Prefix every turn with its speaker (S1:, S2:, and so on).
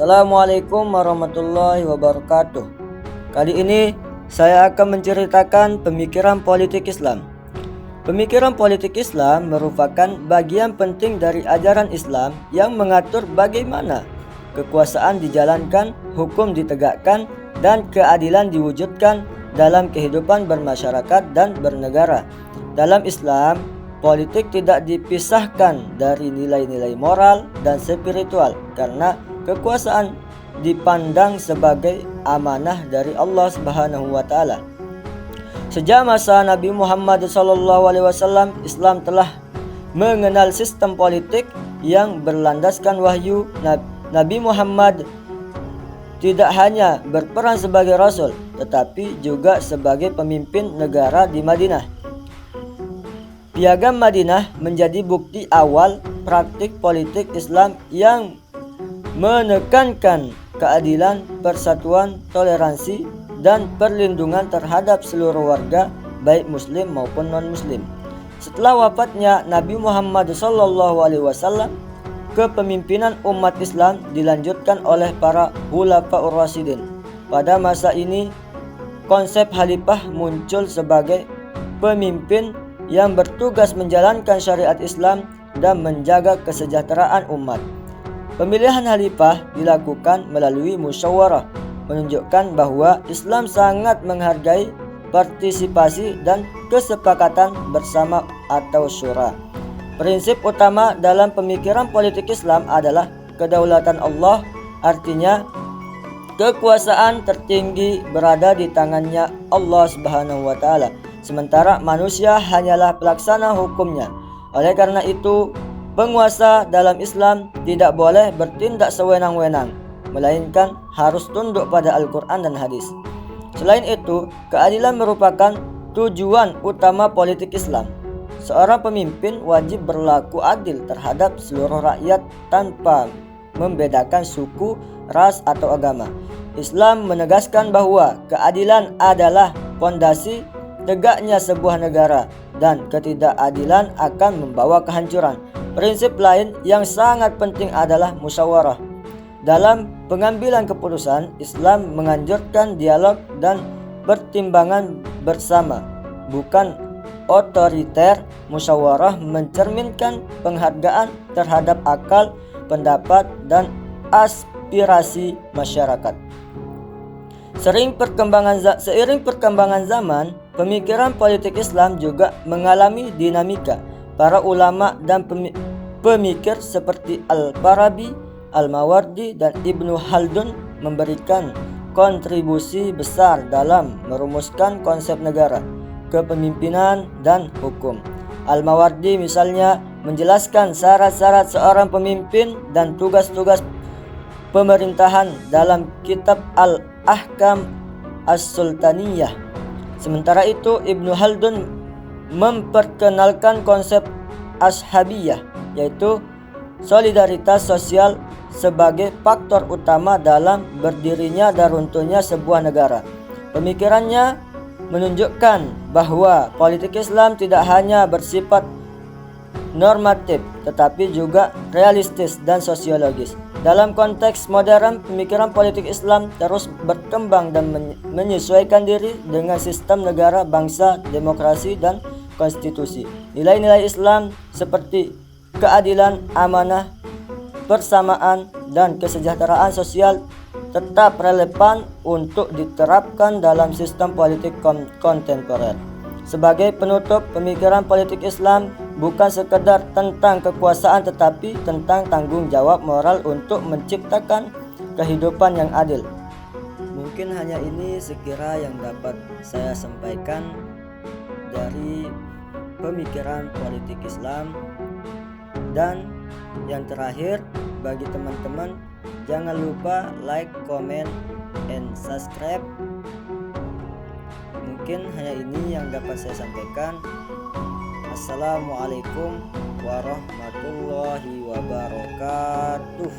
S1: Assalamualaikum warahmatullahi wabarakatuh. Kali ini saya akan menceritakan pemikiran politik Islam. Pemikiran politik Islam merupakan bagian penting dari ajaran Islam yang mengatur bagaimana kekuasaan dijalankan, hukum ditegakkan, dan keadilan diwujudkan dalam kehidupan bermasyarakat dan bernegara. Dalam Islam, politik tidak dipisahkan dari nilai-nilai moral dan spiritual karena kekuasaan dipandang sebagai amanah dari Allah Subhanahu wa taala. Sejak masa Nabi Muhammad SAW, Islam telah mengenal sistem politik yang berlandaskan wahyu. Nabi Muhammad tidak hanya berperan sebagai rasul, tetapi juga sebagai pemimpin negara di Madinah. Piagam Madinah menjadi bukti awal praktik politik Islam yang menekankan keadilan, persatuan, toleransi, dan perlindungan terhadap seluruh warga, baik muslim maupun non-muslim. Setelah wafatnya Nabi Muhammad SAW, kepemimpinan umat Islam dilanjutkan oleh para Khulafaur Rasyidin. Pada masa ini, konsep khalifah muncul sebagai pemimpin yang bertugas menjalankan syariat Islam dan menjaga kesejahteraan umat. Pemilihan khalifah dilakukan melalui musyawarah, menunjukkan bahwa Islam sangat menghargai partisipasi dan kesepakatan bersama atau syura. Prinsip utama dalam pemikiran politik Islam adalah kedaulatan Allah, artinya kekuasaan tertinggi berada di tangannya Allah Subhanahu wa taala, sementara manusia hanyalah pelaksana hukumnya. Oleh karena itu, penguasa dalam Islam tidak boleh bertindak sewenang-wenang, melainkan harus tunduk pada Al-Quran dan hadis. Selain itu, keadilan merupakan tujuan utama politik Islam. Seorang pemimpin wajib berlaku adil terhadap seluruh rakyat tanpa membedakan suku, ras, atau agama. Islam menegaskan bahwa keadilan adalah fondasi tegaknya sebuah negara dan ketidakadilan akan membawa kehancuran. Prinsip lain yang sangat penting adalah musyawarah. Dalam pengambilan keputusan, Islam menganjurkan dialog dan pertimbangan bersama, bukan otoriter. Musyawarah mencerminkan penghargaan terhadap akal, pendapat, dan aspirasi masyarakat. Seiring perkembangan zaman, pemikiran politik Islam juga mengalami dinamika. Para ulama dan pemikir seperti Al-Farabi, Al-Mawardi, dan Ibnu Khaldun memberikan kontribusi besar dalam merumuskan konsep negara, kepemimpinan, dan hukum. Al-Mawardi misalnya menjelaskan syarat-syarat seorang pemimpin dan tugas-tugas pemerintahan dalam kitab Al-Ahkam As-Sultaniyah. Sementara itu, Ibnu Khaldun memperkenalkan konsep ashabiyah, yaitu solidaritas sosial sebagai faktor utama dalam berdirinya dan runtuhnya sebuah negara. Pemikirannya menunjukkan bahwa politik Islam tidak hanya bersifat normatif, tetapi juga realistis dan sosiologis. Dalam konteks modern, pemikiran politik Islam terus berkembang dan menyesuaikan diri dengan sistem negara, bangsa, demokrasi, dan konstitusi. Nilai-nilai Islam seperti keadilan, amanah, persamaan, dan kesejahteraan sosial tetap relevan untuk diterapkan dalam sistem politik kontemporer. Sebagai penutup, pemikiran politik Islam bukan sekedar tentang kekuasaan, tetapi tentang tanggung jawab moral untuk menciptakan kehidupan yang adil. Mungkin hanya ini sekira yang dapat saya sampaikan dari pemikiran politik Islam. Dan yang terakhir, bagi teman-teman, jangan lupa like, comment, and subscribe. Mungkin hanya ini yang dapat saya sampaikan. Assalamualaikum warahmatullahi wabarakatuh.